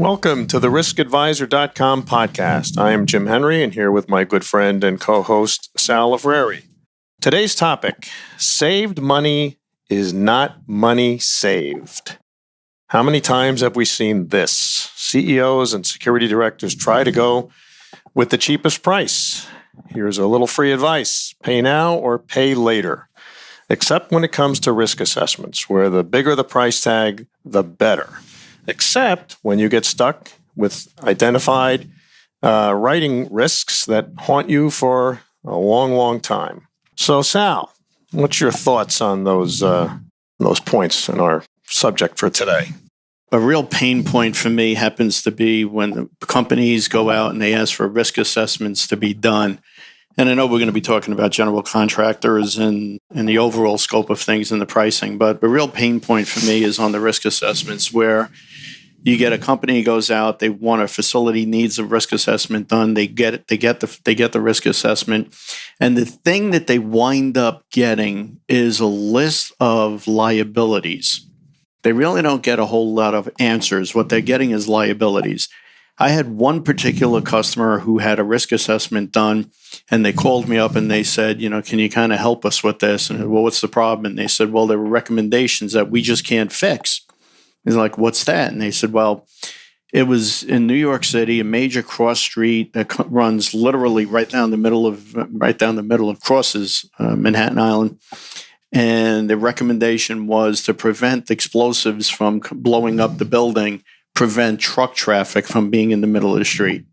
Welcome to the riskadvisor.com podcast. I am Jim Henry and here with my good friend and co-host Sal Lavreri. Today's topic, saved money is not money saved. How many times have we seen this? CEOs and security directors try to go with the cheapest price. Here's a little free advice, pay now or pay later. Except when it comes to risk assessments, where the bigger the price tag, the better. Except when you get stuck with identified writing risks that haunt you for a long, long time. So, Sal, what's your thoughts on those points in our subject for today? A real pain point for me happens to be when the companies go out and they ask for risk assessments to be done. And I know we're going to be talking about general contractors and the overall scope of things and the pricing, but the real pain point for me is on the risk assessments where you get a company goes out, they want a facility needs a risk assessment done, they get the risk assessment, and the thing that they wind up getting is a list of liabilities. They really don't get a whole lot of answers. What they're getting is liabilities. I had one particular customer who had a risk assessment done, and they called me up and they said, can you kind of help us with this? And well, what's the problem? And they said, well, there were recommendations that we just can't fix. He's like, what's that? And they said, well, it was in New York City, a major cross street that runs literally right down the middle of crosses Manhattan Island. And the recommendation was to prevent explosives from blowing up the building, prevent truck traffic from being in the middle of the street.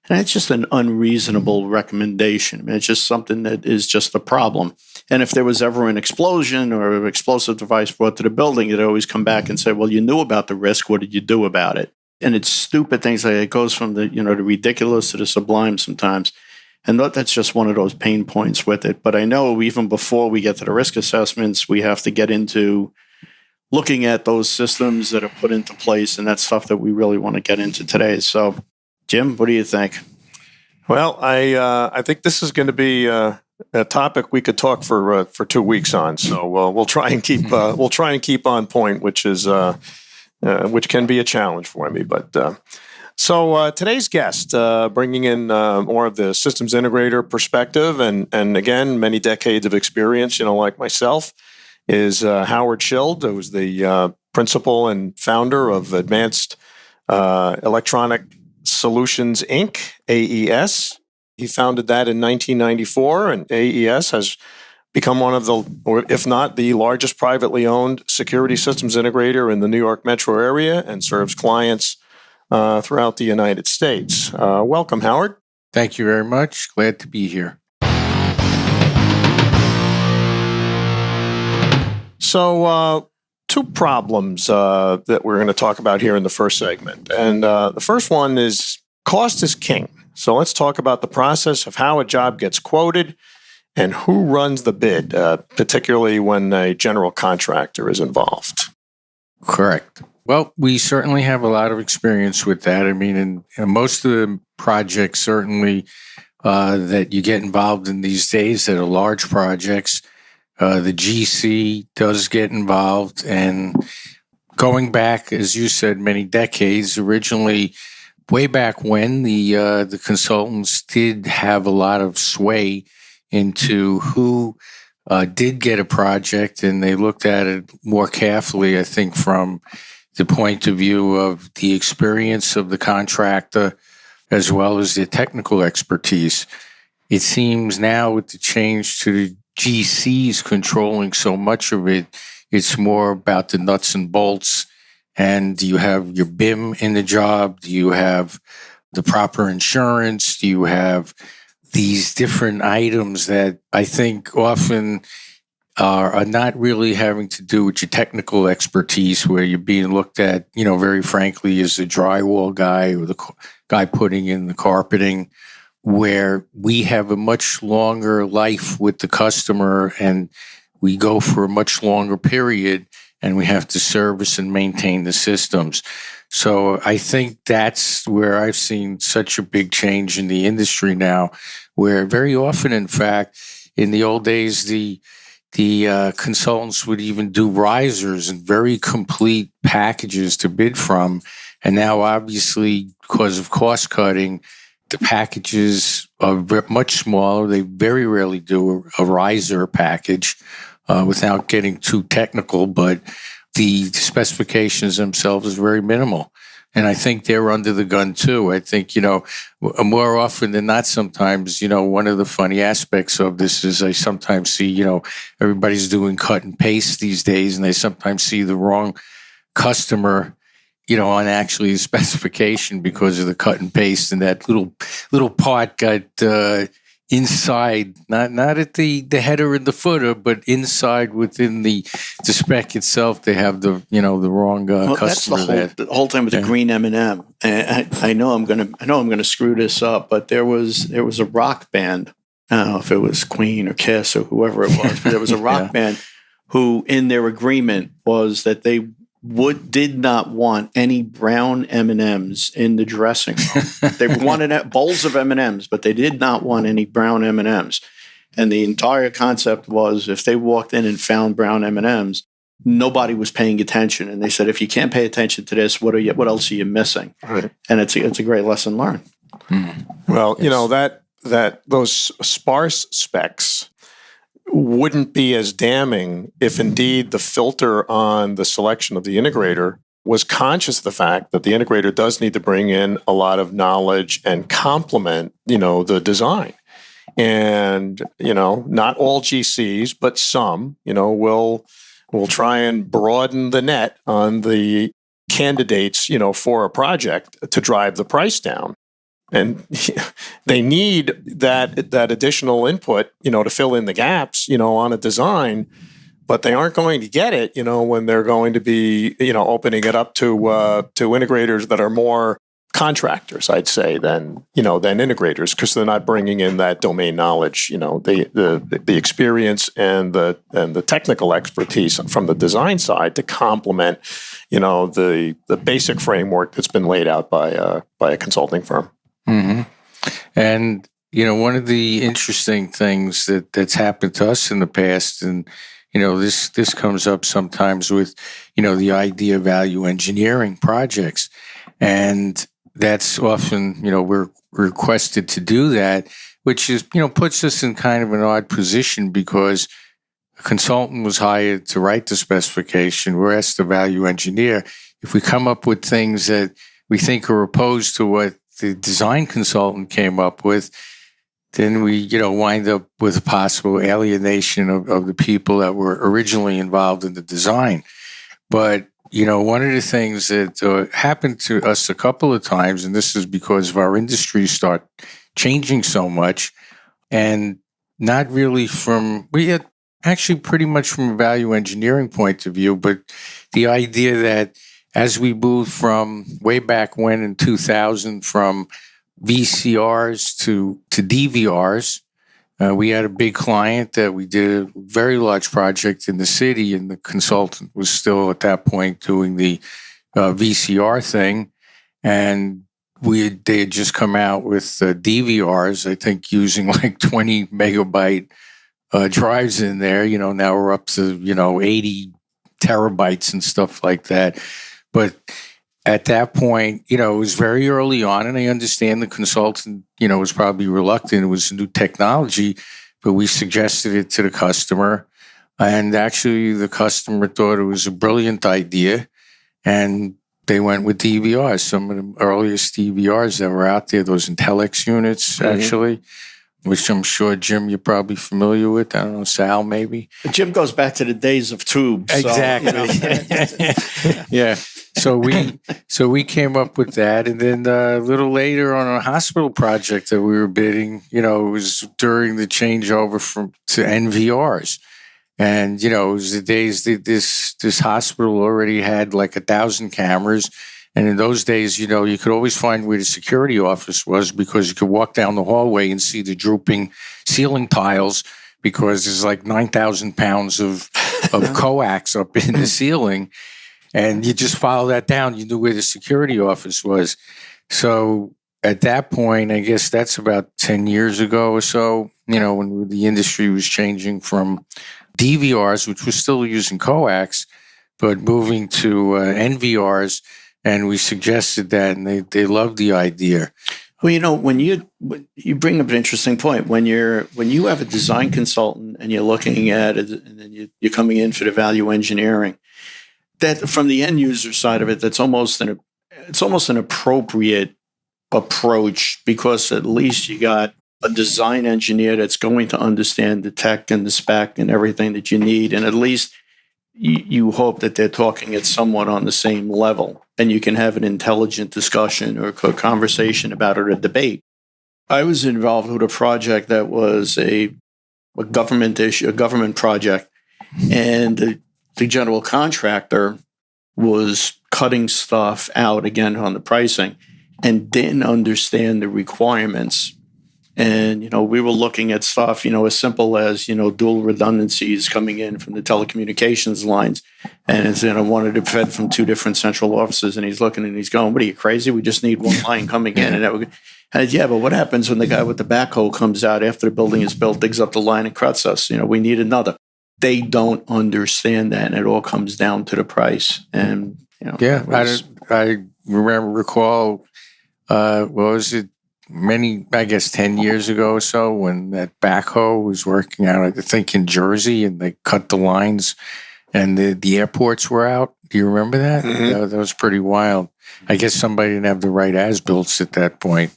And that's just an unreasonable recommendation. I mean, it's just something that is just a problem. And if there was ever an explosion or an explosive device brought to the building, they'd always come back and say, well, you knew about the risk. What did you do about it? And it's stupid things like it goes from the ridiculous to the sublime sometimes. And that's just one of those pain points with it. But I know even before we get to the risk assessments, we have to get into looking at those systems that are put into place, and that's stuff that we really want to get into today. So, Jim, what do you think? Well, I think this is going to be a topic we could talk for 2 weeks on. So we'll try and keep on point, which can be a challenge for me. But so today's guest, bringing in more of the systems integrator perspective, and again, many decades of experience, like myself, is Howard Schild, who was the principal and founder of Advanced Electronic Solutions, Inc., AES. He founded that in 1994, and AES has become one of the, or if not the largest privately owned security systems integrator in the New York metro area and serves clients throughout the United States. Welcome, Howard. Thank you very much. Glad to be here. So, two problems that we're going to talk about here in the first segment. And the first one is cost is king. So let's talk about the process of how a job gets quoted and who runs the bid, particularly when a general contractor is involved. Correct. Well, we certainly have a lot of experience with that. I mean, in most of the projects, certainly, that you get involved in these days that are large projects, the GC does get involved. And going back, as you said, many decades, originally, way back when, the consultants did have a lot of sway into who did get a project, and they looked at it more carefully, I think, from the point of view of the experience of the contractor as well as the technical expertise. It seems now with the change to the GCs controlling so much of it, it's more about the nuts and bolts. And do you have your BIM in the job? Do you have the proper insurance? Do you have these different items that I think often are not really having to do with your technical expertise, where you're being looked at, very frankly, as the drywall guy or the guy putting in the carpeting, where we have a much longer life with the customer and we go for a much longer period and we have to service and maintain the systems. So I think that's where I've seen such a big change in the industry now, where very often, in fact, in the old days, the consultants would even do risers and very complete packages to bid from. And now, obviously, because of cost cutting, the packages are much smaller. They very rarely do a riser package without getting too technical, but the specifications themselves are very minimal. And I think they're under the gun too. I think, more often than not, sometimes, one of the funny aspects of this is I sometimes see, everybody's doing cut and paste these days, and they sometimes see the wrong customer, on actually the specification because of the cut and paste, and that little part got inside, not at the header and the footer, but inside within the spec itself. They have the the wrong customer. That's the whole time with the green M&M. And I know I'm gonna screw this up, but there was a rock band. I don't know if it was Queen or Kiss or whoever it was, but there was a rock band who, in their agreement, was that they did not want any brown M&Ms in the dressing room. They wanted bowls of M&Ms, but they did not want any brown M&Ms. And the entire concept was, if they walked in and found brown M&Ms, nobody was paying attention. And they said, if you can't pay attention to this, what else are you missing? Right. And it's a great lesson learned. Well, that those sparse specs wouldn't be as damning if indeed the filter on the selection of the integrator was conscious of the fact that the integrator does need to bring in a lot of knowledge and complement, the design. And, not all GCs, but some, will try and broaden the net on the candidates, for a project to drive the price down. And they need that additional input, to fill in the gaps, on a design, but they aren't going to get it, when they're going to be, opening it up to integrators that are more contractors, I'd say, than integrators, because they're not bringing in that domain knowledge, the experience and the technical expertise from the design side to complement, the basic framework that's been laid out by a consulting firm. Mm-hmm. And, one of the interesting things that's happened to us in the past, and, this comes up sometimes with, the idea of value engineering projects. And that's often, we're requested to do that, which is, puts us in kind of an odd position because a consultant was hired to write the specification. We're asked to value engineer. If we come up with things that we think are opposed to what the design consultant came up with, then we, wind up with a possible alienation of the people that were originally involved in the design. But, one of the things that happened to us a couple of times, and this is because of our industry start changing so much, and not really we had actually pretty much from a value engineering point of view, but the idea that as we moved from way back when in 2000 from VCRs to DVRs, we had a big client that we did a very large project in the city, and the consultant was still at that point doing the VCR thing. And they had just come out with DVRs, I think using like 20 megabyte drives in there. Now we're up to, 80 terabytes and stuff like that. But at that point, it was very early on, and I understand the consultant, was probably reluctant. It was a new technology, but we suggested it to the customer. And actually, the customer thought it was a brilliant idea, and they went with DVRs, some of the earliest DVRs that were out there, those Intellex units, actually, which I'm sure, Jim, you're probably familiar with. I don't know, Sal, maybe? Jim goes back to the days of tubes. Exactly. So, yeah. So we came up with that, and then a little later on a hospital project that we were bidding, it was during the changeover to NVRs, and it was the days that this hospital already had like 1,000 cameras, and in those days, you could always find where the security office was because you could walk down the hallway and see the drooping ceiling tiles because there's like 9,000 pounds of coax up in the ceiling. And you just follow that down. You knew where the security office was. So at that point, I guess that's about 10 years ago or so, when the industry was changing from DVRs, which was still using coax, but moving to NVRs. And we suggested that, and they loved the idea. Well, when you bring up an interesting point. When you have a design consultant and you're looking at it, and then you're coming in for the value engineering, that from the end user side of it, it's almost an appropriate approach, because at least you got a design engineer that's going to understand the tech and the spec and everything that you need, and at least you hope that they're talking at somewhat on the same level, and you can have an intelligent discussion or a conversation about it, or a debate. I was involved with a project that was a government issue, a government project, and the general contractor was cutting stuff out again on the pricing and didn't understand the requirements. And, we were looking at stuff, as simple as, dual redundancies coming in from the telecommunications lines. And it's, wanted it fed from two different central offices. And he's looking and he's going, what are you, crazy? We just need one line coming in. And yeah, but what happens when the guy with the backhoe comes out after the building is built, digs up the line and cuts us? We need another. They don't understand that. And it all comes down to the price. And, I recall, what was it? I guess 10 years ago or so, when that backhoe was working out, I think in Jersey, and they cut the lines and the airports were out. Do you remember that? Mm-hmm. That was pretty wild. I guess somebody didn't have the right as-built at that point,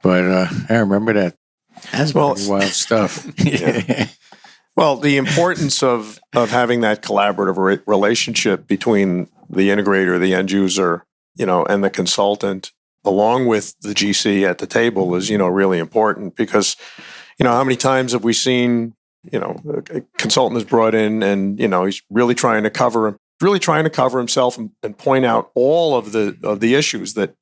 but I remember that. As well, wild stuff. Yeah. Well, the importance of having that collaborative relationship between the integrator, the end user, and the consultant, along with the GC at the table, is, really important, because, how many times have we seen, a consultant is brought in and, he's really trying to cover himself and point out all of the issues that,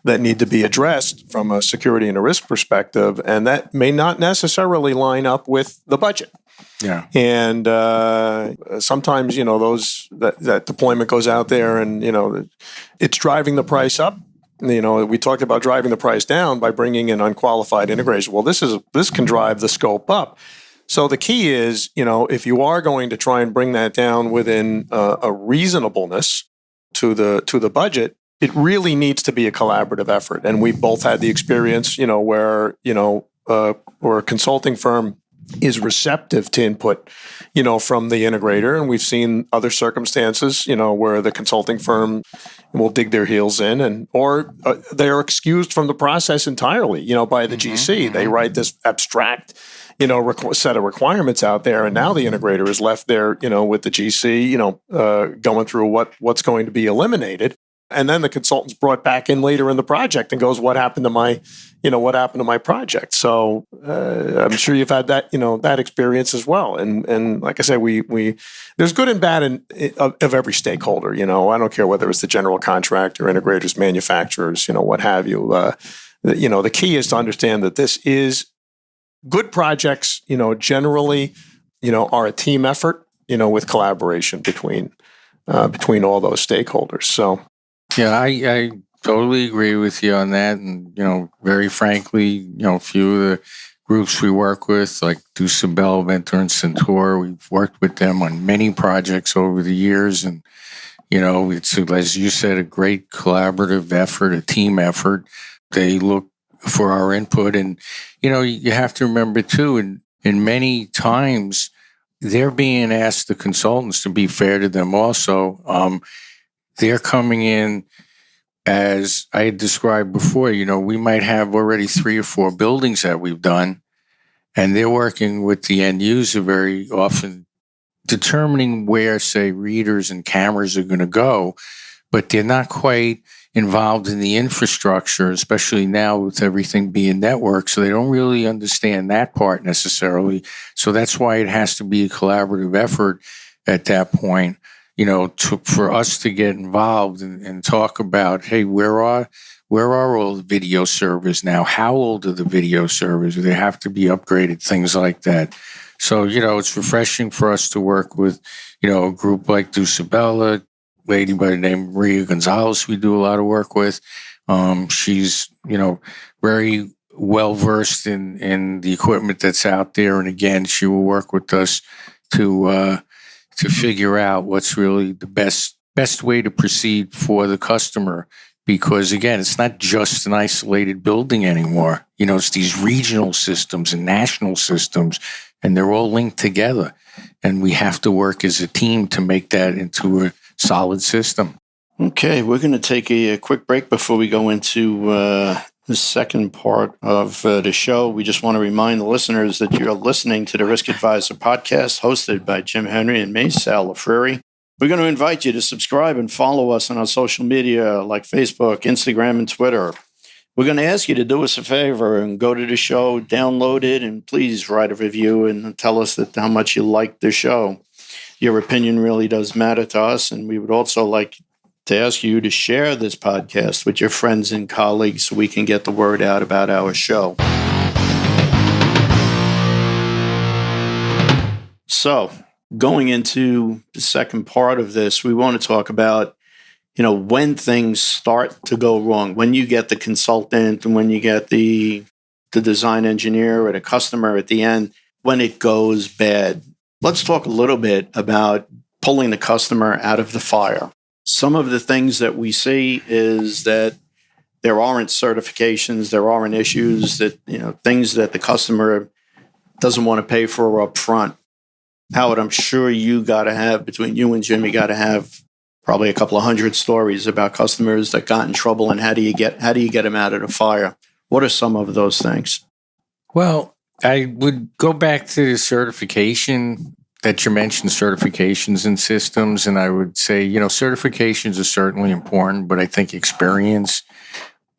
that need to be addressed from a security and a risk perspective. And that may not necessarily line up with the budget. Yeah. And sometimes, that deployment goes out there and, it's driving the price up. We talked about driving the price down by bringing in unqualified integration. Well, this can drive the scope up. So the key is, if you are going to try and bring that down within a reasonableness to the budget, it really needs to be a collaborative effort. And we've both had the experience, where a consulting firm is receptive to input, from the integrator. And we've seen other circumstances, where the consulting firm will dig their heels in, or they're excused from the process entirely, by the GC. They write this abstract, set of requirements out there, and now the integrator is left there, with the GC, going through what's going to be eliminated. And then the consultant's brought back in later in the project and goes, what happened to my project? So I'm sure you've had that, that experience as well. And like I said, we there's good and bad of every stakeholder. I don't care whether it's the general contractor, integrators, manufacturers, what have you. The key is to understand that this is good projects. Generally, are a team effort. With collaboration between all those stakeholders. So. Yeah, I totally agree with you on that. And, very frankly, a few of the groups we work with, like Dusabel, Venture, and Centaur, we've worked with them on many projects over the years. And, it's, as you said, a great collaborative effort, a team effort. They look for our input. And, you have to remember, too, in many times, they're being asked, the consultants, to be fair to them also. They're coming in, as I had described before, we might have already 3 or 4 buildings that we've done, and they're working with the end user very often, determining where, say, readers and cameras are going to go, but they're not quite involved in the infrastructure, especially now with everything being networked, so they don't really understand that part necessarily. So that's why it has to be a collaborative effort at that point. For us to get involved and talk about, hey, where are all the video servers now? How old are the video servers? Do they have to be upgraded? Things like that. So, it's refreshing for us to work with, a group like Dusabella, lady by the name of Maria Gonzalez we do a lot of work with. She's, very well-versed in the equipment that's out there. And again, she will work with us to figure out what's really the best best way to proceed for the customer. Because again, it's not just an isolated building anymore. It's these regional systems and national systems, and they're all linked together. And we have to work as a team to make that into a solid system. Okay, we're going to take a quick break before we go into the second part of the show. We just want to remind the listeners that you're listening to the Risk Advisor podcast hosted by Jim Henry and me, Sal LaFreri. We're going to invite you to subscribe and follow us on our social media like Facebook, Instagram, and Twitter. We're going to ask you to do us a favor and go to the show, download it, and please write a review and tell us how much you like the show. Your opinion really does matter to us, and we would also like to ask you to share this podcast with your friends and colleagues so we can get the word out about our show. So, going into the second part of this, we want to talk about, when things start to go wrong, when you get the consultant and when you get the design engineer or the customer at the end, when it goes bad. Let's talk a little bit about pulling the customer out of the fire. Some of the things that we see is that there aren't certifications, there aren't issues, that things that the customer doesn't want to pay for up front. Howard, I'm sure you got to have, between you and Jim, you got to have probably a couple of hundred stories about customers that got in trouble, and how do you get them out of the fire? What are some of those things? Well, I would go back to the certification that you mentioned, certifications and systems, and I would say, certifications are certainly important, but I think experience,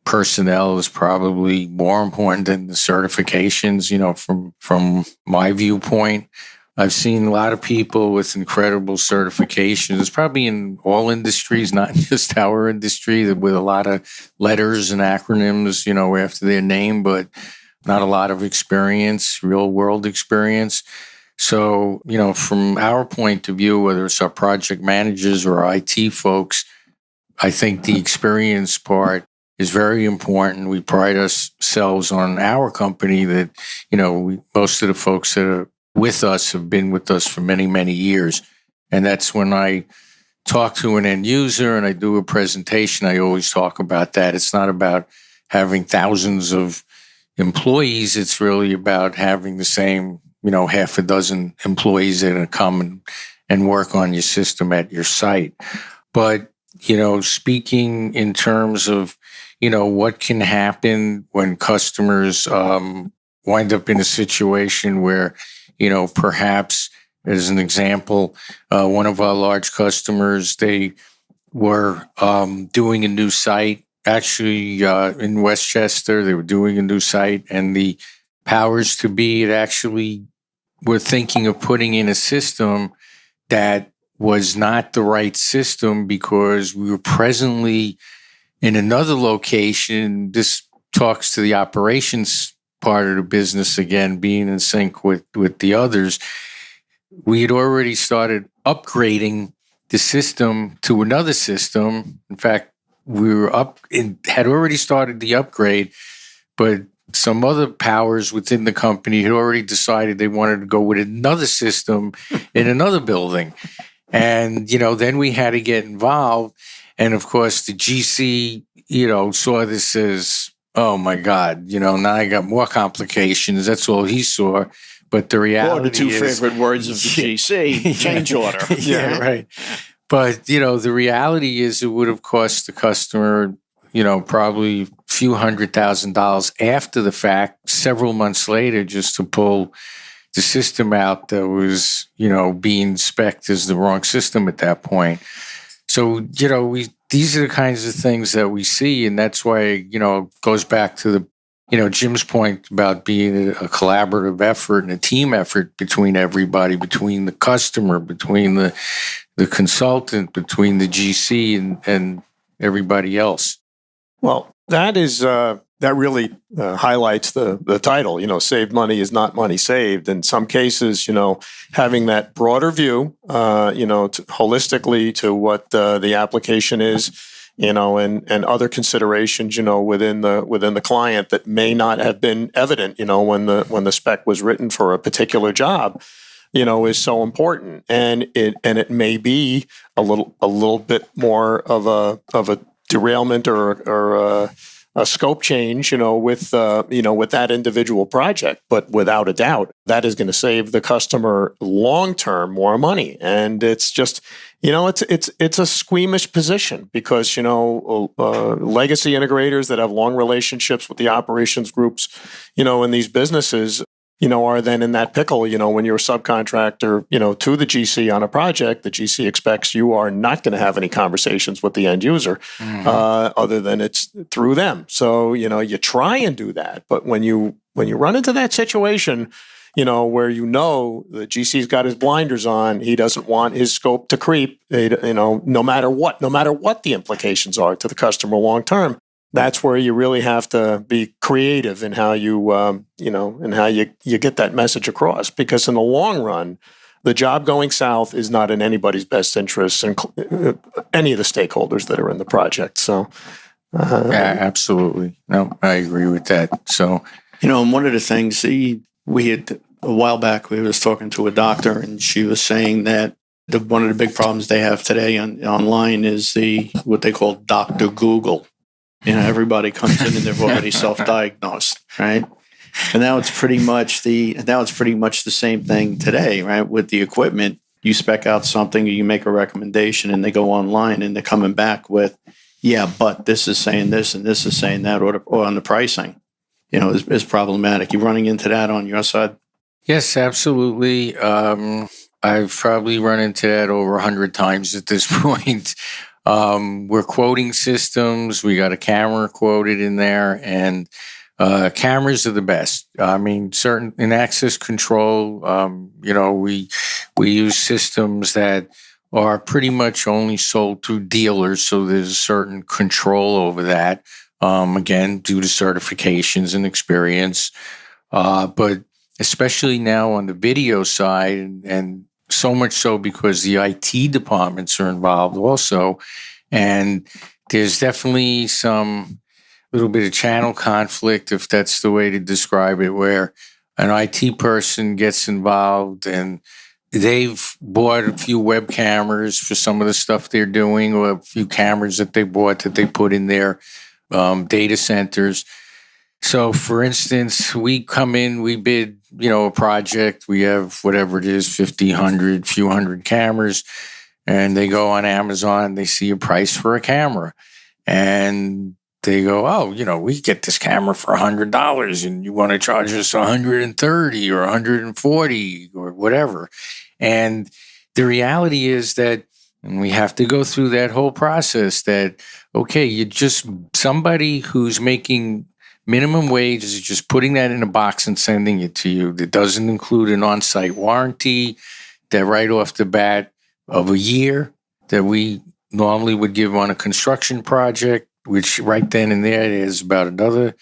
personnel is probably more important than the certifications, from my viewpoint. I've seen a lot of people with incredible certifications, probably in all industries, not just our industry, with a lot of letters and acronyms, after their name, but not a lot of experience, real world experience. So, from our point of view, whether it's our project managers or our IT folks, I think the experience part is very important. We pride ourselves on our company that, most of the folks that are with us have been with us for many, many years. And that's when I talk to an end user and I do a presentation, I always talk about that. It's not about having thousands of employees. It's really about having the same, half a dozen employees that are come and work on your system at your site. But, speaking in terms of, what can happen when customers wind up in a situation where, perhaps, as an example, one of our large customers, they were doing a new site. Actually, in Westchester, they were doing a new site, and the powers to be actually were thinking of putting in a system that was not the right system because we were presently in another location. This talks to the operations part of the business, again, being in sync with the others. We had already started upgrading the system to another system. In fact, we were had already started the upgrade, but some other powers within the company had already decided they wanted to go with another system in another building. And, then we had to get involved. And of course, the GC, saw this as, oh my God, now I got more complications. That's all he saw. But the reality the two favorite words of the GC, change order. Yeah, right. But, the reality is it would have cost the customer, probably a few $100,000 after the fact, several months later, just to pull the system out that was, being spec'd as the wrong system at that point. So, these are the kinds of things that we see. And that's why, it goes back to the, Jim's point about being a collaborative effort and a team effort between everybody, between the customer, between the consultant, between the GC and everybody else. Well, that really highlights the title. Saved money is not money saved. In some cases, having that broader view, holistically to what the application is, and other considerations, within the client that may not have been evident, when the spec was written for a particular job. is so important, and it may be a little bit more of a derailment or a scope change, with that individual project. But without a doubt, that is going to save the customer long term more money. And it's just, it's a squeamish position because legacy integrators that have long relationships with the operations groups, in these businesses, are then in that pickle, when you're a subcontractor, to the GC on a project, the GC expects you are not going to have any conversations with the end user, other than it's through them. So, you try and do that. But when you run into that situation, where the GC's got his blinders on, he doesn't want his scope to creep, no matter what the implications are to the customer long term. That's where you really have to be creative in how you, and how you get that message across. Because in the long run, the job going south is not in anybody's best interest, and any of the stakeholders that are in the project. So, yeah, absolutely. No, I agree with that. So, and one of the things we had a while back, we was talking to a doctor, and she was saying that one of the big problems they have today online is what they call Dr. Google. Everybody comes in and they've already self-diagnosed, right? And now it's pretty much the same thing today, right? With the equipment, you spec out something, you make a recommendation, and they go online and they're coming back with, yeah, but this is saying this and this is saying that, or on the pricing, is problematic. You running into that on your side? Yes, absolutely. I've probably run into that over 100 times at this point. We're quoting systems. We got a camera quoted in there, and cameras are the best. I mean, certain in access control, we use systems that are pretty much only sold through dealers, so there's a certain control over that. Again, due to certifications and experience, but especially now on the video side, and so much so because the IT departments are involved also. And there's definitely some little bit of channel conflict, if that's the way to describe it, where an IT person gets involved and they've bought a few web cameras for some of the stuff they're doing, or a few cameras that they bought that they put in their data centers. So, for instance, we come in, we bid, a project. We have whatever it is, 50, 100, few hundred cameras, and they go on Amazon. They see a price for a camera, and they go, "Oh, we get this camera for $100, and you want to charge us $130 or $140 or whatever." And the reality is that, and we have to go through that whole process. That somebody who's making minimum wage is just putting that in a box and sending it to you. That doesn't include an on-site warranty that right off the bat of a year that we normally would give on a construction project, which right then and there is about another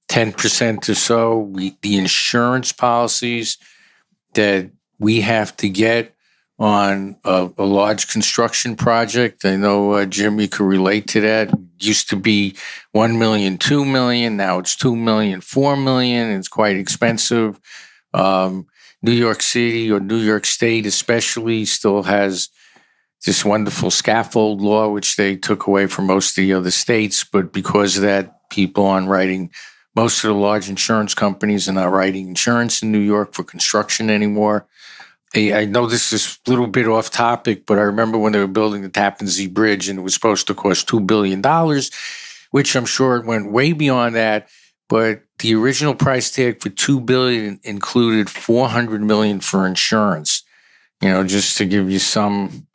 10% or so. The insurance policies that we have to get on a large construction project. I know, Jim, you could relate to that. It used to be $1 million, $2 million. Now it's $2 million, $4 million. It's quite expensive. New York City, or New York State especially, still has this wonderful scaffold law, which they took away from most of the other states. But because of that, people aren't writing, most of the large insurance companies are not writing insurance in New York for construction anymore. I know this is a little bit off topic, but I remember when they were building the Tappan Zee Bridge, and it was supposed to cost $2 billion, which I'm sure it went way beyond that. But the original price tag for $2 billion included $400 million for insurance. Just to give you some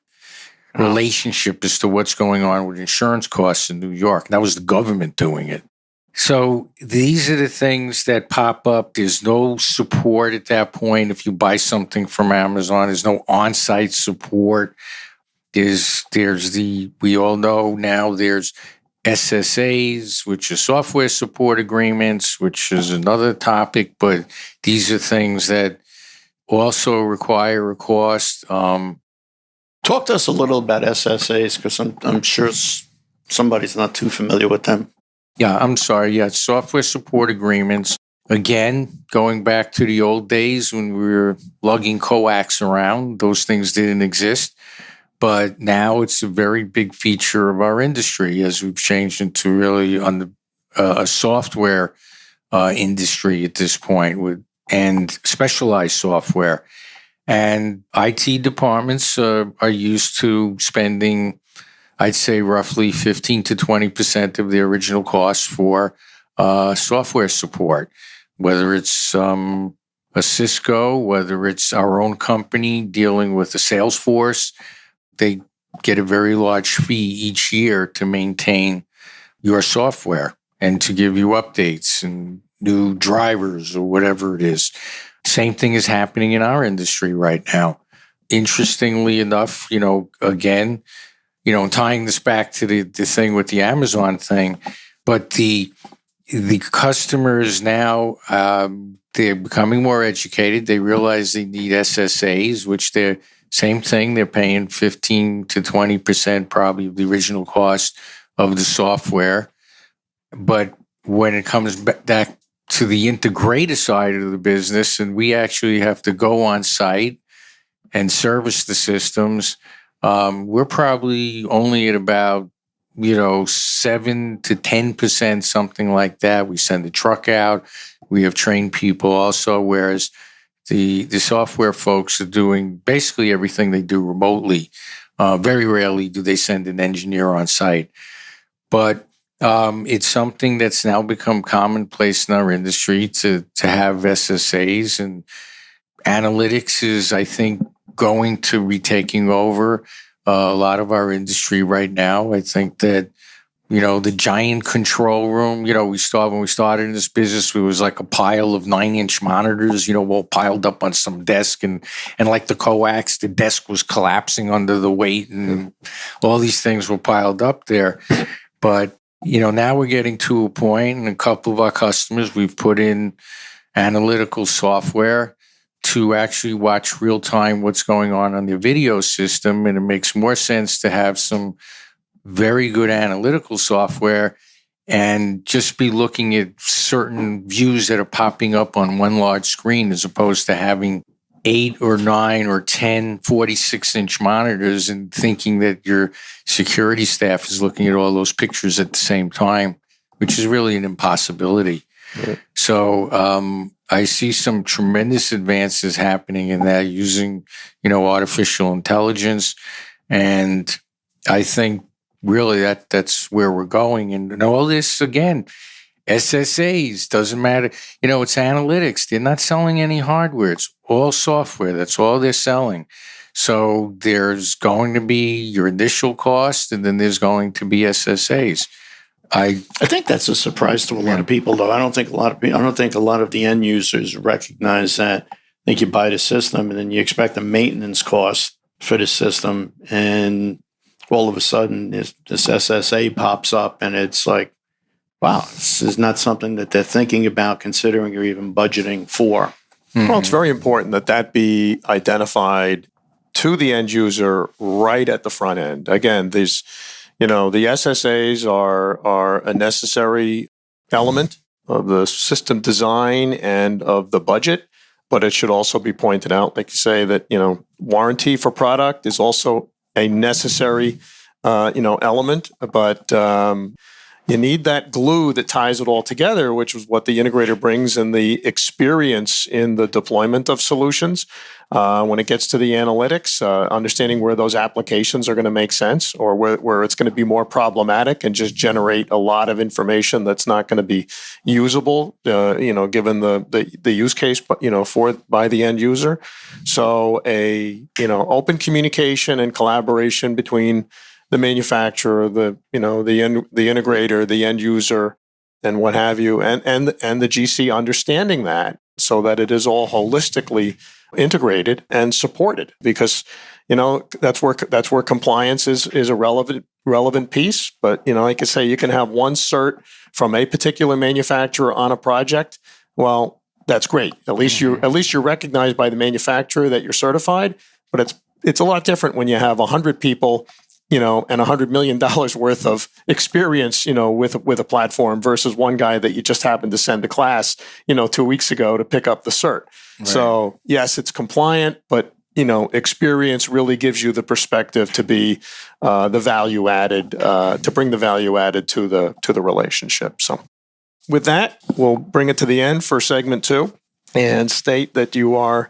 relationship as to what's going on with insurance costs in New York. That was the government doing it. So these are the things that pop up. There's no support at that point. If you buy something from Amazon, there's no on-site support. We all know now there's SSAs, which are software support agreements, which is another topic, but these are things that also require a cost. Talk to us a little about SSAs, because I'm sure somebody's not too familiar with them. Yeah, I'm sorry. Yeah, software support agreements. Again, going back to the old days when we were lugging coax around, those things didn't exist. But now it's a very big feature of our industry as we've changed into really a software industry at this point and specialized software. And IT departments are used to spending, I'd say, roughly 15 to 20% of the original cost for software support, whether it's a Cisco, whether it's our own company dealing with the Salesforce. They get a very large fee each year to maintain your software and to give you updates and new drivers or whatever it is. Same thing is happening in our industry right now. Interestingly enough, again, tying this back to the thing with the Amazon thing, but the customers now, they're becoming more educated. They realize they need SSAs, which they're same thing. They're paying 15 to 20% probably of the original cost of the software. But when it comes back to the integrator side of the business, and we actually have to go on site and service the systems, we're probably only at about 7 to 10%, something like that. We send a truck out. We have trained people also, whereas the software folks are doing basically everything they do remotely. Very rarely do they send an engineer on site. But it's something that's now become commonplace in our industry to have SSAs, and analytics is, I think, going to be taking over a lot of our industry right now. I think that, the giant control room, when we started in this business, it was like a pile of 9-inch monitors, all piled up on some desk, and like the coax, the desk was collapsing under the weight, and all these things were piled up there. But, now we're getting to a point, and a couple of our customers, we've put in analytical software to actually watch real time what's going on the video system. And it makes more sense to have some very good analytical software and just be looking at certain views that are popping up on one large screen, as opposed to having 8 or 9 or 10 46-inch monitors and thinking that your security staff is looking at all those pictures at the same time, which is really an impossibility. Right. So I see some tremendous advances happening in that, using, artificial intelligence. And I think really that's where we're going. And all this, again, SSAs, doesn't matter. It's analytics. They're not selling any hardware. It's all software. That's all they're selling. So there's going to be your initial cost, and then there's going to be SSAs. I think that's a surprise to a lot of people, though. I don't think a lot of the end users recognize that. I think you buy the system, and then you expect a maintenance cost for the system, and all of a sudden this SSA pops up, and it's like, wow, this is not something that they're thinking about, considering or even budgeting for. Mm-hmm. Well, it's very important that be identified to the end user right at the front end. Again, there's, the SSAs are a necessary element of the system design and of the budget, but it should also be pointed out, like you say, that, warranty for product is also a necessary, element, but you need that glue that ties it all together, which is what the integrator brings, and the experience in the deployment of solutions. When it gets to the analytics, understanding where those applications are going to make sense, or where it's going to be more problematic and just generate a lot of information that's not going to be usable, given the use case, by the end user. So open communication and collaboration between the manufacturer, the integrator, the end user, and what have you, and the GC understanding that, so that it is all holistically integrated and supported, because that's where compliance is a relevant piece. But like I say, you can have one cert from a particular manufacturer on a project. Well, that's great. At least you're recognized by the manufacturer that you're certified. But it's a lot different when you have 100 people and $100 million worth of experience, with a platform versus one guy that you just happened to send to class, 2 weeks ago to pick up the cert. Right. So yes, it's compliant, but experience really gives you the perspective to be the value added, to bring the value added to the relationship. So with that, we'll bring it to the end for segment 2 and state that you are,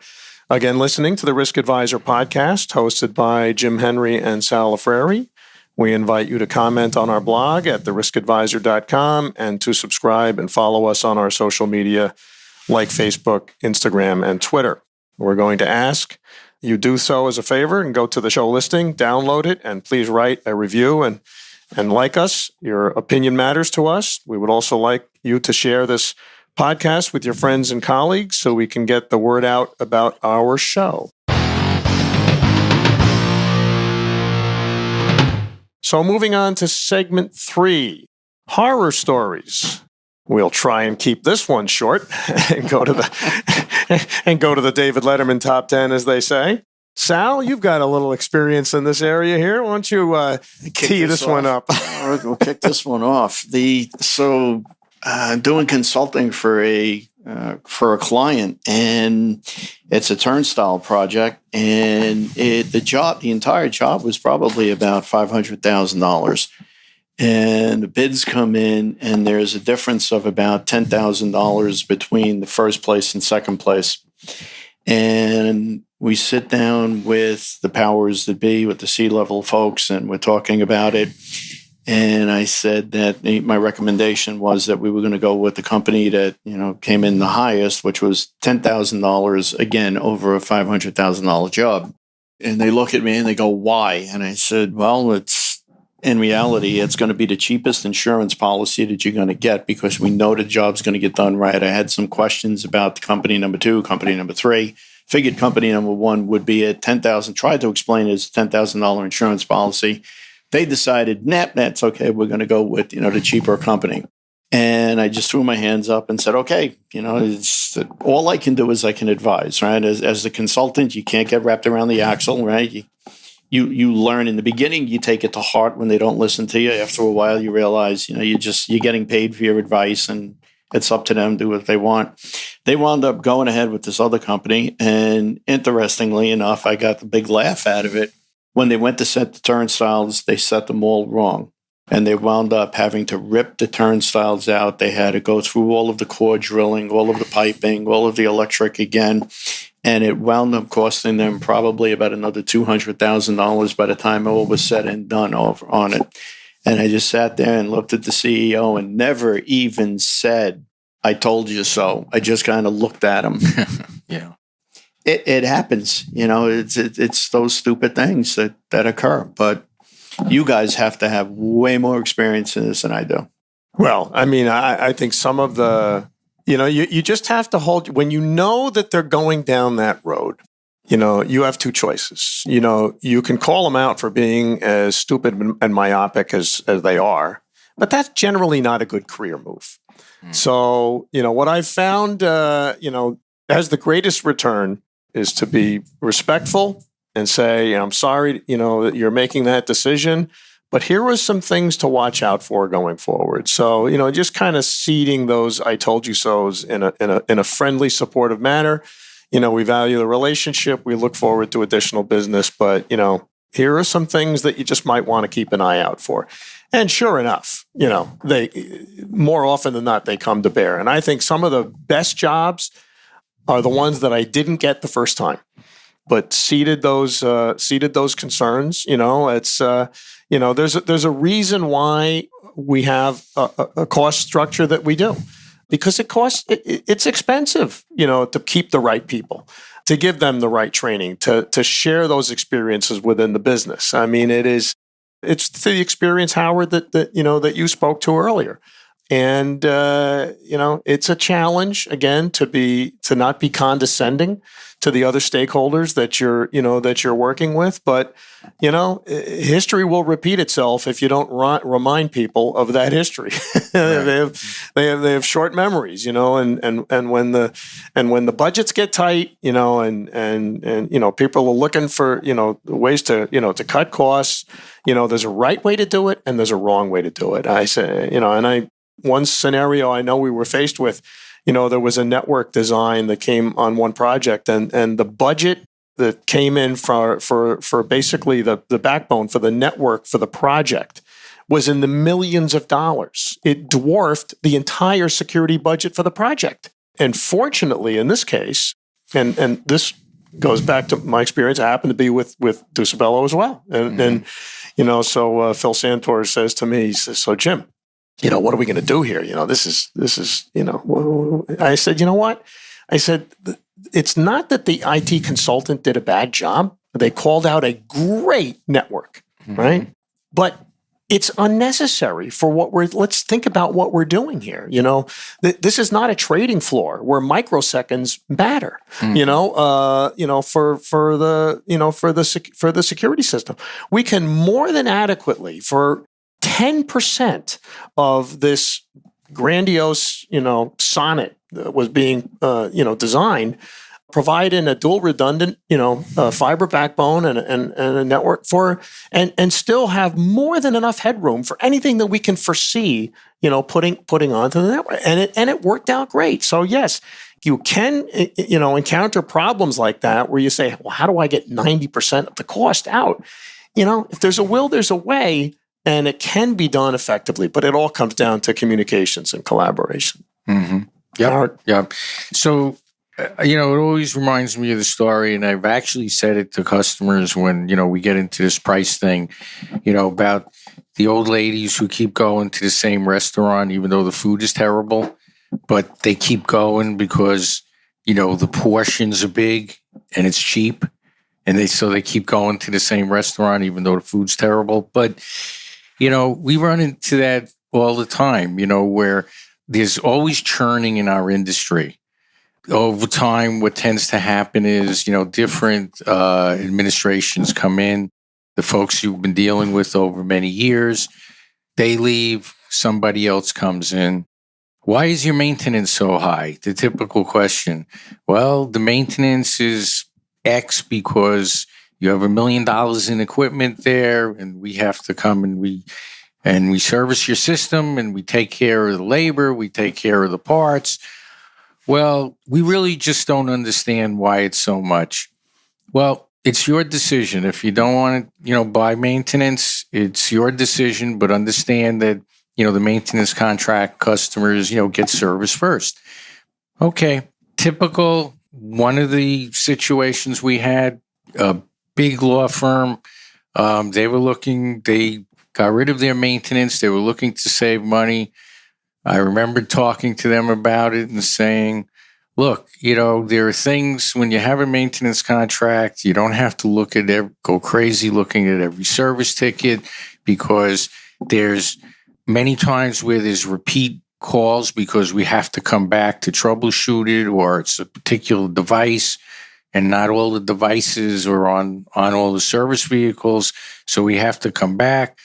again, listening to the Risk Advisor podcast hosted by Jim Henry and Sal Lafreri. We invite you to comment on our blog at theriskadvisor.com and to subscribe and follow us on our social media like Facebook, Instagram, and Twitter. We're going to ask you do so as a favor and go to the show listing, download it, and please write a review and like us. Your opinion matters to us. We would also like you to share this podcast with your friends and colleagues so we can get the word out about our show. So moving on to segment 3, horror stories. We'll try and keep this one short and go to the David Letterman top 10, as they say. Sal, you've got a little experience in this area here. Why don't you tee this one up? We'll kick this one off. Doing consulting for a client, and it's a turnstile project, and the entire job was probably about $500,000. And the bids come in, and there's a difference of about $10,000 between the first place and second place. And we sit down with the powers that be, with the C-level folks, and we're talking about it. And I said that my recommendation was that we were going to go with the company that came in the highest, which was $10,000, again, over a $500,000 job. And they look at me and they go, "Why?" And I said, "Well, in reality, it's going to be the cheapest insurance policy that you're going to get because we know the job's going to get done right." I had some questions about company number 2, company number 3. Figured company number 1 would be at $10,000. Tried to explain it as a $10,000 insurance policy. They decided, that's okay. We're going to go with the cheaper company. And I just threw my hands up and said, okay, all I can do is I can advise, right? As the consultant, you can't get wrapped around the axle, right? You learn in the beginning, you take it to heart when they don't listen to you. After a while, you realize, you're getting paid for your advice and it's up to them, do what they want. They wound up going ahead with this other company. And interestingly enough, I got the big laugh out of it. When they went to set the turnstiles, they set them all wrong. And they wound up having to rip the turnstiles out. They had to go through all of the core drilling, all of the piping, all of the electric again. And it wound up costing them probably about another $200,000 by the time all was said and done on it. And I just sat there and looked at the CEO and never even said, "I told you so." I just kind of looked at him. Yeah. It happens. It's those stupid things that occur. But you guys have to have way more experience in this than I do. Well, I mean, I think some of the, you just have to hold, when you know that they're going down that road, you have 2 choices. You can call them out for being as stupid and myopic as they are, but that's generally not a good career move. So, what I've found, has the greatest return is to be respectful and say, "I'm sorry, that you're making that decision, but here are some things to watch out for going forward." So, just kind of seeding those "I told you so's" in a friendly, supportive manner. We value the relationship. We look forward to additional business, but, here are some things that you just might want to keep an eye out for. And sure enough, they, more often than not, they come to bear. And I think some of the best jobs are the ones that I didn't get the first time, but seeded those concerns. It's there's a reason why we have a cost structure that we do, because it's expensive, to keep the right people, to give them the right training, to share those experiences within the business. I mean, it's the experience, Howard, that you spoke to earlier. And, it's a challenge, again, to not be condescending to the other stakeholders that you're working with. But history will repeat itself if you don't remind people of that history. Right. they have short memories, and when the budgets get tight, and people are looking for ways to cut costs. There's a right way to do it and there's a wrong way to do it. I say, one scenario I know we were faced with, there was a network design that came on one project, and the budget that came in for basically the backbone for the network for the project was in the millions of dollars. It dwarfed the entire security budget for the project. And fortunately, in this case, and this goes back to my experience, I happened to be with Dusabello as well. And so Phil Santor says to me, he says, "So Jim, what are we going to do here? This is, I said, you know what? I said, it's not that the IT consultant did a bad job. They called out a great network, right? But it's unnecessary for let's think about what we're doing here. This is not a trading floor where microseconds matter, for the security system. We can more than adequately for 10% of this grandiose, sonnet that was being, designed, provide in a dual redundant, fiber backbone and a network and still have more than enough headroom for anything that we can foresee, putting onto the network. And it worked out great. So yes, you can, encounter problems like that where you say, well, how do I get 90% of the cost out? If there's a will, there's a way. And it can be done effectively, but it all comes down to communications and collaboration. Mm-hmm. Yep. So, it always reminds me of the story, and I've actually said it to customers when, we get into this price thing, about the old ladies who keep going to the same restaurant, even though the food is terrible, but they keep going because, the portions are big and it's cheap. And they keep going to the same restaurant, even though the food's terrible. But, we run into that all the time, where there's always churning in our industry. Over time, what tends to happen is, different administrations come in, the folks you've been dealing with over many years, they leave, somebody else comes in. Why is your maintenance so high? The typical question. Well, the maintenance is X because you have $1 million in equipment there, and we have to come and we service your system, and we take care of the labor, we take care of the parts. Well, we really just don't understand why it's so much. Well, it's your decision. If you don't want to, buy maintenance, it's your decision, but understand that, the maintenance contract customers, get service first. Okay, typical. One of the situations we had, a big law firm, they got rid of their maintenance. They were looking to save money. I remember talking to them about it and saying, look, there are things when you have a maintenance contract, you don't have to go crazy looking at every service ticket, because there's many times where there's repeat calls because we have to come back to troubleshoot it, or it's a particular device and not all the devices are on all the service vehicles. So we have to come back.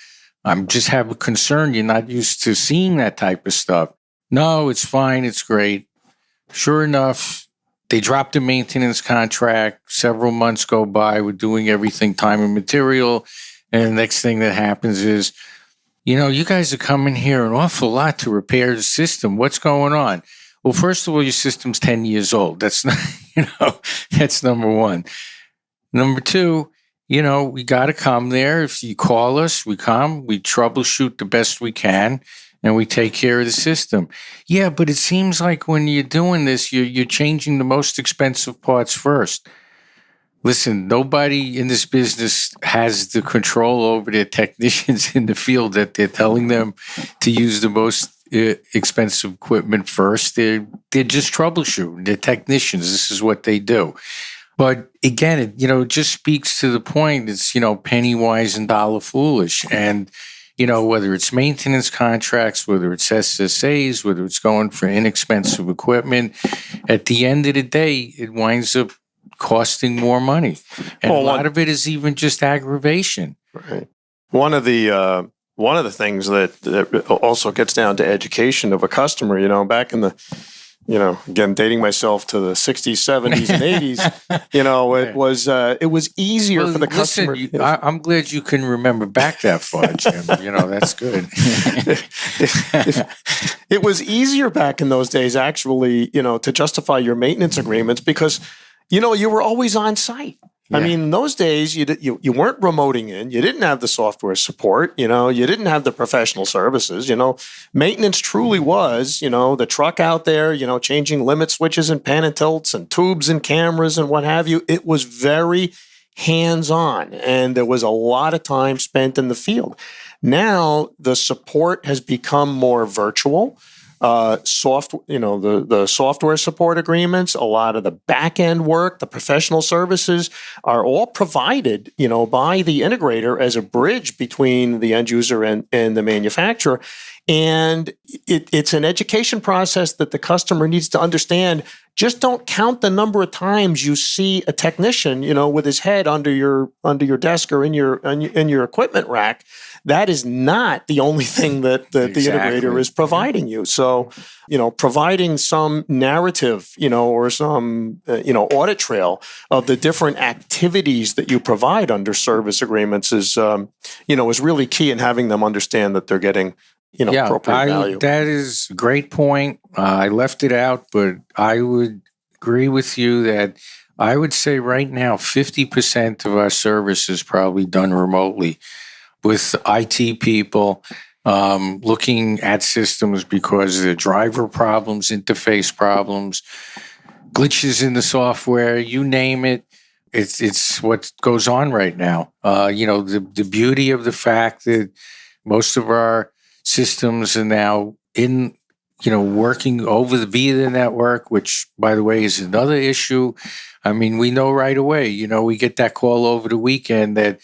I'm just have a concern. You're not used to seeing that type of stuff. No, it's fine. It's great. Sure enough, they dropped the maintenance contract. Several months go by. We're doing everything time and material. And the next thing that happens is, you guys are coming here an awful lot to repair the system. What's going on? Well, first of all, your system's 10 years old. That's not, that's number one. Number two, we got to come there. If you call us, we come, we troubleshoot the best we can, and we take care of the system. Yeah, but it seems like when you're doing this, you're changing the most expensive parts first. Listen, nobody in this business has the control over their technicians in the field that they're telling them to use the most expensive equipment first. They're just troubleshooting. They're technicians. This is what they do. But again, it just speaks to the point. It's, penny wise and dollar foolish. And, whether it's maintenance contracts, whether it's SSAs, whether it's going for inexpensive equipment, at the end of the day, it winds up costing more money. And Well, a lot of it is even just aggravation. Right. One of the things that also gets down to education of a customer, back in the, again, dating myself to the 60s, 70s, and 80s, it was easier for the customer. I'm glad you can remember back that far, Jim. That's good. It was easier back in those days, actually, to justify your maintenance agreements because, you were always on site. Yeah. I mean, in those days, you weren't remoting in. You didn't have the software support. You didn't have the professional services. Maintenance truly was, the truck out there, changing limit switches and pan and tilts and tubes and cameras and what have you. It was very hands-on, and there was a lot of time spent in the field. Now, the support has become more virtual. The software support agreements, a lot of the back end work, the professional services are all provided, by the integrator as a bridge between the end user and the manufacturer. And it's an education process that the customer needs to understand. Just don't count the number of times you see a technician, with his head under your desk or in your equipment rack. That is not the only thing that the integrator is providing you. So, providing some narrative, or some, audit trail of the different activities that you provide under service agreements is really key in having them understand that they're getting, appropriate value. That is a great point. I left it out, but I would agree with you that I would say right now 50% of our service is probably done remotely, with IT people looking at systems because of the driver problems, interface problems, glitches in the software, you name it. It's what goes on right now. The beauty of the fact that most of our systems are now working via the network, which, by the way, is another issue. I mean, we know right away, we get that call over the weekend that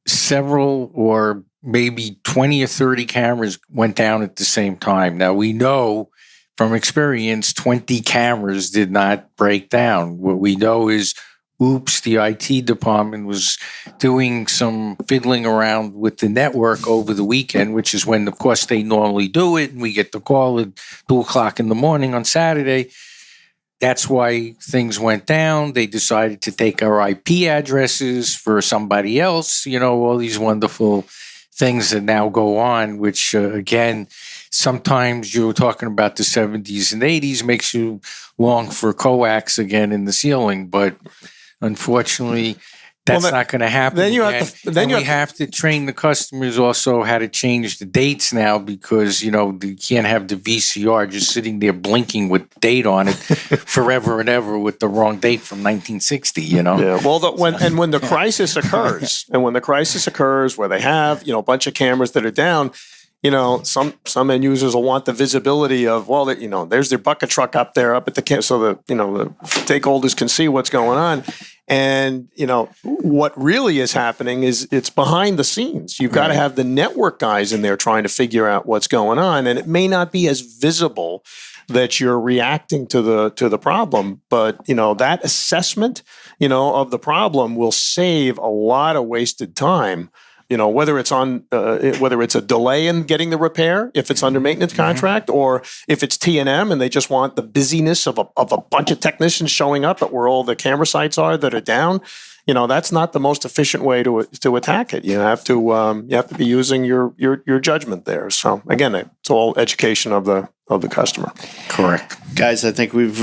several or maybe 20 or 30 cameras went down at the same time. Now, we know from experience 20 cameras did not break down. What we know is, oops, the IT department was doing some fiddling around with the network over the weekend, which is when, of course, they normally do it. And we get the call at 2:00 in the morning on Saturday. That's why things went down. They decided to take our IP addresses for somebody else, all these wonderful things that now go on, which, again, sometimes you're talking about the 70s and 80s, makes you long for coax again in the ceiling. But unfortunately, that's not going to happen. Then you have to train the customers also how to change the dates now, because you can't have the VCR just sitting there blinking with date on it forever and ever with the wrong date from 1960. Yeah. Well, when the crisis occurs, where they have a bunch of cameras that are down. Some end users will want the visibility of, there's their bucket truck up there, up at the camp, so the stakeholders can see what's going on. And, what really is happening is it's behind the scenes. You've got to have the network guys in there trying to figure out what's going on. And it may not be as visible that you're reacting to the problem, but, that assessment, of the problem will save a lot of wasted time. Whether it's a delay in getting the repair, if it's under maintenance contract, or if it's T&M and they just want the busyness of a bunch of technicians showing up at where all the camera sites are that are down, that's not the most efficient way to attack it. You have to be using your judgment there. So again, it's all education of the customer. Correct, guys. I think we've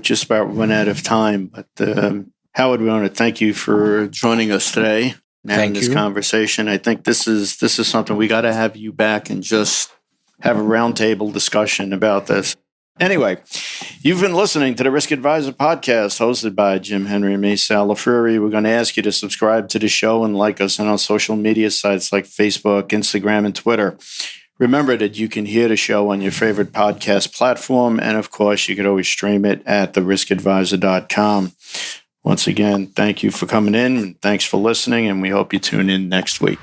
just about run out of time, but Howard, we want to thank you for joining us today. Having this conversation. I think this is something we got to have you back and just have a roundtable discussion about this. Anyway, you've been listening to the Risk Advisor podcast hosted by Jim Henry and me, Sal LaFleury. We're going to ask you to subscribe to the show and like us on our social media sites like Facebook, Instagram, and Twitter. Remember that you can hear the show on your favorite podcast platform. And of course, you could always stream it at theriskadvisor.com. Once again, thank you for coming in, and thanks for listening, and we hope you tune in next week.